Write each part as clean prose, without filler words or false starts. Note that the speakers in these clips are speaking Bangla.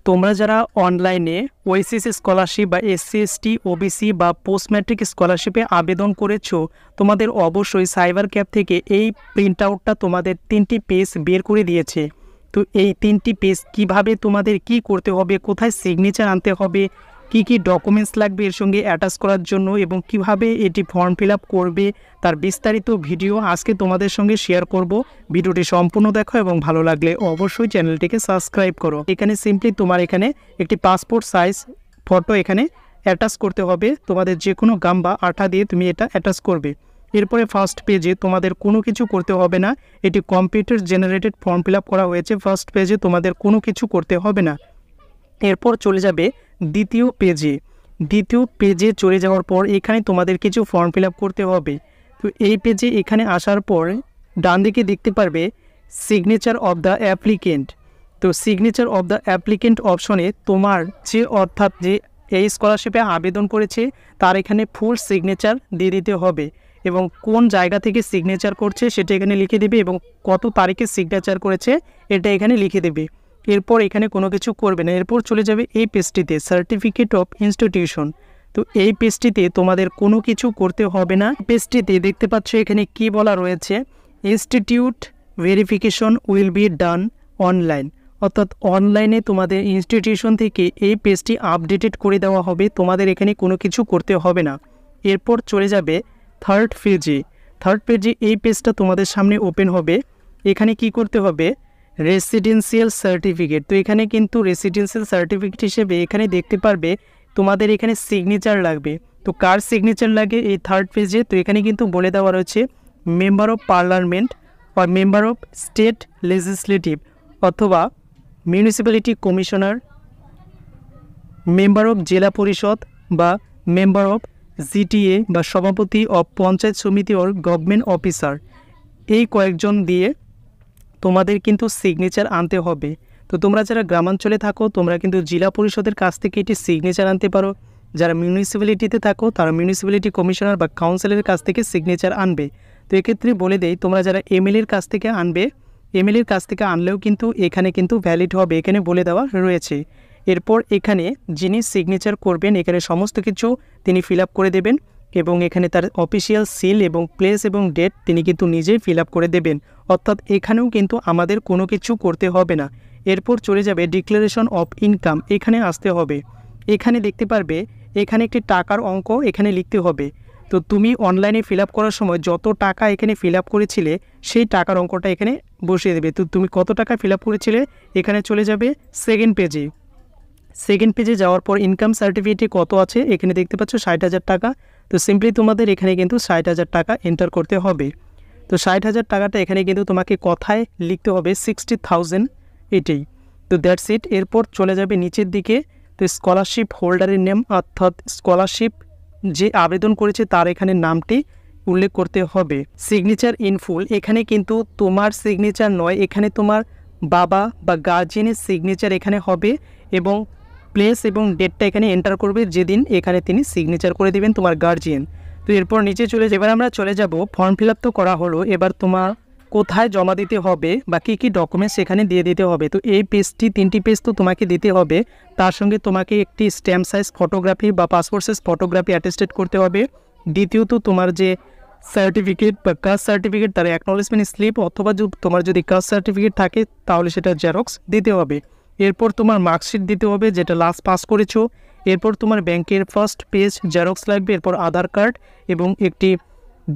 তোমরা যারা অনলাইনে ওএসএস স্কলারশিপ বা এসসি এসটি ওবিসি বা পোস্ট ম্যাট্রিক স্কলারশিপে আবেদন করেছো, তোমাদের অবশ্যই সাইবার ক্যাফ থেকে এই প্রিন্ট আউটটা তোমাদের 3টি পেজ বের করে দিয়েছে। তো এই 3টি পেজ কিভাবে তোমাদের কি করতে হবে, কোথায় সিগনেচার আনতে হবে, কি কি ডকুমেন্টস লাগবে এর সঙ্গে অ্যাটাচ করার জন্য এবং কিভাবে এটি ফর্ম ফিল আপ করবে, তার বিস্তারিত ভিডিও আজকে তোমাদের সঙ্গে শেয়ার করব। ভিডিওটি সম্পূর্ণ দেখো এবং ভালো লাগলে অবশ্যই চ্যানেলটিকে সাবস্ক্রাইব করো। এখানে সিম্পলি তোমার এখানে একটি পাসপোর্ট সাইজ ফটো এখানে অ্যাটাচ করতে হবে। তোমাদের যে কোনো গাম বা আঠা দিয়ে তুমি এটা অ্যাটাচ করবে। এরপরে ফার্স্ট পেজে তোমাদের কোনো কিছু করতে হবে না, এটি computer generated form fill up করা হয়েছে। ফার্স্ট পেজে তোমাদের কোনো কিছু করতে হবে না। এরপর চলে যাবে দ্বিতীয় পেজে চলে যাওয়ার পর এখানে তোমাদের কিছু ফর্ম ফিল আপ করতে হবে। তো এই পেজে এখানে আসার পর ডান দিকে দেখতে পারবে সিগনেচার অফ দ্য অ্যাপ্লিকেন্ট। তো সিগনেচার অফ দ্য অ্যাপ্লিকেন্ট অপশনে তোমার অর্থাৎ যে এই স্কলারশিপে আবেদন করেছে তার এখানে ফুল সিগনেচার দিয়ে দিতে হবে এবং কোন জায়গা থেকে সিগনেচার করছে সেটা এখানে লিখে দেবে এবং কত তারিখে সিগনেচার করেছে এটা এখানে লিখে দেবে। এরপর এখানে কোনো কিছু করবে না। এরপর চলে যাবে এই পেজটিতে সার্টিফিকেট অফ ইনস্টিটিউশন। তো এই পেজটিতে তোমাদের কোনো কিছু করতে হবে না। পেজটিতে দেখতে পাচ্ছ এখানে কি বলা রয়েছে, institute verification will be done online, অর্থাৎ অনলাইনে তোমাদের ইনস্টিটিউশন থেকে এই পেজটি আপডেটেড করে দেওয়া হবে, তোমাদের এখানে কোনো কিছু করতে হবে না। এরপর চলে যাবে থার্ড পেজে এই পেজটা তোমাদের সামনে ওপেন হবে। এখানে কি করতে হবে, রেসিডেন্সিয়াল সার্টিফিকেট। তো এখানে কিন্তু রেসিডেন্সিয়াল সার্টিফিকেট হিসেবে এখানে দেখতে পারবে তোমাদের এখানে সিগনেচার লাগবে। তো কার সিগনেচার লাগে এই থার্ড পেজে, তো এখানে কিন্তু বলে দেওয়া রয়েছে মেম্বার অফ পার্লামেন্ট বা মেম্বার অফ স্টেট লেজিসলেটিভ অথবা মিউনিসিপ্যালিটি কমিশনার, মেম্বার অফ জেলা পরিষদ বা মেম্বার অফ জিটিএ বা সভাপতি অফ পঞ্চায়েত সমিতি অর গভর্নমেন্ট অফিসার, এই কয়েকজন দিয়ে তোমাদের কিন্তু সিগনেচার আনতে হবে। তো তোমরা যারা গ্রামাঞ্চলে থাকো তোমরা কিন্তু জেলা পরিষদের কাছ থেকে এটি সিগনেচার আনতে পারো, যারা মিউনিসিপ্যালিটিতে থাকো তারা মিউনিসিপ্যালিটি কমিশনার বা কাউন্সিলের কাছ থেকে সিগনেচার আনবে। তো এক্ষেত্রে বলে দেই তোমরা যারা এমএলএর কাছ থেকে আনবে, এমএলএর কাছ থেকে আনলেও কিন্তু এখানে কিন্তু ভ্যালিড হবে, এখানে বলে দেওয়া রয়েছে। এরপর এখানে যিনি সিগনেচার করবেন এখানে সমস্ত কিছু তিনি ফিল আপ করে দেবেন এবং এখানে তার অফিসিয়াল সিল এবং প্লেস এবং ডেট তিনি কিন্তু নিজেই ফিল আপ করে দেবেন, অর্থাৎ এখানেও কিন্তু আমাদের কোনো কিছু করতে হবে না। এরপর চলে যাবে ডিক্লারেশন অফ ইনকাম, এখানে আসতে হবে। এখানে দেখতে পারবে এখানে একটি টাকার অঙ্ক এখানে লিখতে হবে। তো তুমি অনলাইনে ফিল আপ করার সময় যত টাকা এখানে ফিল আপ করেছিলে সেই টাকার অঙ্কটা এখানে বসিয়ে দেবে। তো তুমি কত টাকা ফিল আপ করেছিলে এখানে চলে যাবে সেকেন্ড পেজে যাওয়ার পর ইনকাম সার্টিফিকেটে কত আছে এখানে দেখতে পাচ্ছ 60,000 টাকা। তো সিম্পলি তোমাদের এখানে কিন্তু 60,000 টাকা এন্টার করতে হবে। তো 60,000 টাকাটা এখানে কিন্তু তোমাকে কথায় লিখতে হবে 60,000, এটাই। তো দ্যাটস ইট। এরপর চলে যাবে নিচের দিকে। তো স্কলারশিপ হোল্ডারের নেম অর্থাৎ স্কলারশিপ যে আবেদন করেছে তার এখানে নামটি উল্লেখ করতে হবে। সিগনেচার ইন ফুল, এখানে কিন্তু তোমার সিগনেচার নয়, এখানে তোমার বাবা বা গার্জিয়ানের সিগনেচার এখানে হবে এবং প্লেস এবং ডেটটা এখানে এন্টার করবে যেদিন এখানে তিনি সিগনেচার করে দিবেন তোমার গার্জিয়ান। তো এরপর নিচে এবার আমরা চলে যাব ফর্ম ফিল আপ তো করা হলো, এবার তোমার কোথায় জমা দিতে হবে বা কী কী ডকুমেন্টস এখানে দিয়ে দিতে হবে। তো এই পেজটি 3টি পেজ তো তোমাকে দিতে হবে, তার সঙ্গে তোমাকে একটি স্ট্যাম্প সাইজ ফটোগ্রাফি বা পাসপোর্ট সাইজ ফটোগ্রাফি অ্যাটেস্টেড করতে হবে। দ্বিতীয়ত তোমার যে সার্টিফিকেট বা কাস্ট সার্টিফিকেট তার অ্যাকনোলেজমেন্ট স্লিপ অথবা তোমার যদি কাস্ট সার্টিফিকেট থাকে তাহলে সেটা জেরক্স দিতে হবে। এরপর তোমার মার্কশিট দিতে হবে যেটা লাস্ট পাস করেছো। এরপর তোমার ব্যাংকের ফার্স্ট পেজ জেরক্স লাগবে। এরপর আধার কার্ড এবং একটি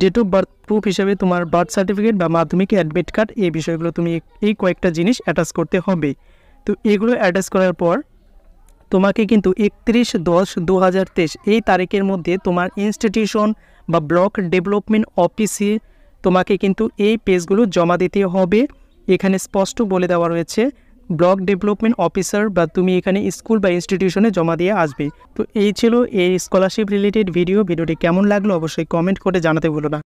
ডেট অফ বার্থ প্রুফ হিসেবে তোমার বার্থ সার্টিফিকেট বা মাধ্যমিক অ্যাডমিট কার্ড, এই বিষয়গুলো তুমি এই কয়েকটা জিনিস অ্যাটাচ করতে হবে। তো এগুলো অ্যাটাচ করার পর তোমাকে কিন্তু 31/10/2023 এই তারিখের মধ্যে তোমার ইনস্টিটিউশন বা ব্লক ডেভেলপমেন্ট অফিসে তোমাকে কিন্তু এই পেজগুলো জমা দিতে হবে। এখানে স্পষ্ট বলে দেওয়া রয়েছে ব্লক ডেভেলপমেন্ট অফিসার বা তুমি এখানে স্কুল বা ইনস্টিটিউশনে জমা দিয়ে আসবে। তো এই ছিল এই স্কলারশিপ রিলেটেড ভিডিওটি কেমন লাগলো অবশ্যই কমেন্ট করে জানাতে ভুলো না।